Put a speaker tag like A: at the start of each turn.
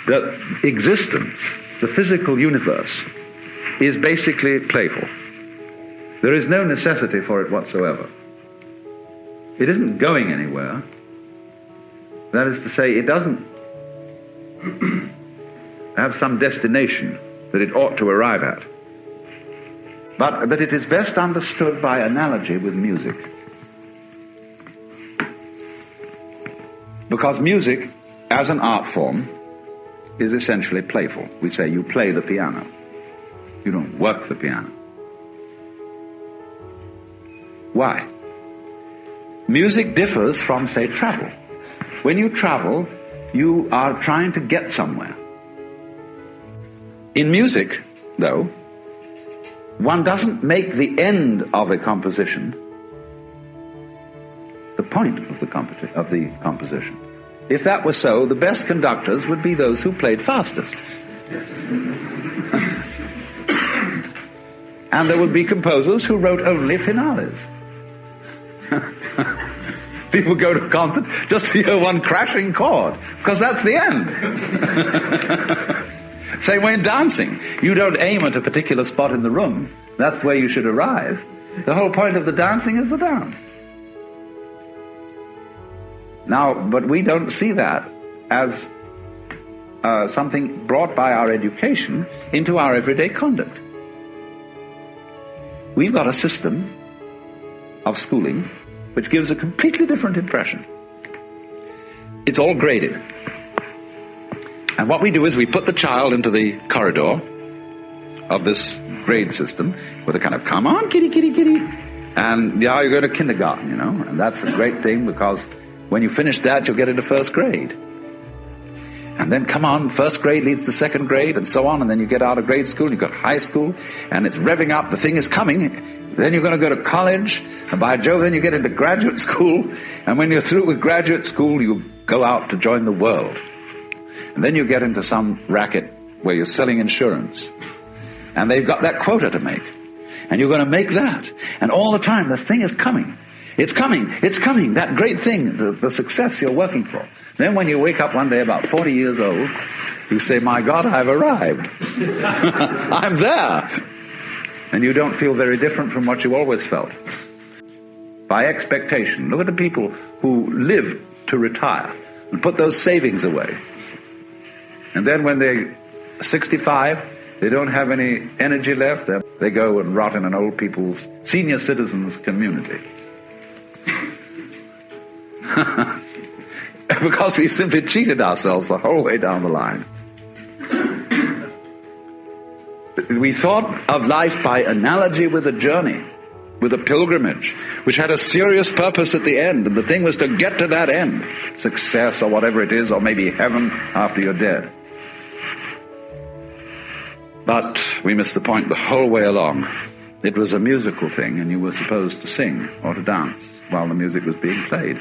A: that existence, the physical universe, is basically playful. There is no necessity for it whatsoever. It isn't going anywhere. That is to say, it doesn't have some destination that it ought to arrive at. But that it is best understood by analogy with music. Because music, as an art form, is essentially playful. We say you play the piano. You don't work the piano. Why? Music differs from, say, travel. When you travel, you are trying to get somewhere. In music, though, one doesn't make the end of a composition the point of the composition. If that were so, the best conductors would be those who played fastest. And there would be composers who wrote only finales. People go to a concert just to hear one crashing chord, because that's the end. Same way in dancing. You don't aim at a particular spot in the room. That's where you should arrive. The whole point of the dancing is the dance. Now, but we don't see that as something brought by our education into our everyday conduct. We've got a system of schooling which gives a completely different impression. It's all graded. And what we do is we put the child into the corridor of this grade system with a kind of, come on, kitty, kitty, kitty. And yeah, you go to kindergarten, you know, and that's a great thing because when you finish that, you'll get into first grade. And then, come on, first grade leads to second grade, and so on, and then you get out of grade school, and you've got high school, and it's revving up, the thing is coming. Then you're going to go to college, and by Jove, then you get into graduate school, and when you're through with graduate school, you go out to join the world. And then you get into some racket where you're selling insurance, and they've got that quota to make, and you're going to make that, and all the time, the thing is coming. It's coming, that great thing, the success you're working for. Then when you wake up one day about 40 years old, you say, my God, I've arrived. I'm there. And you don't feel very different from what you always felt. By expectation. Look at the people who live to retire and put those savings away. And then when they're 65, they don't have any energy left. They go and rot in an old people's senior citizens community. Because we've simply cheated ourselves the whole way down the line. We thought of life by analogy with a journey, with a pilgrimage, which had a serious purpose at the end, and the thing was to get to that end, success or whatever it is, or maybe heaven after you're dead. But we missed the point the whole way along. It was a musical thing, and you were supposed to sing or to dance while the music was being played.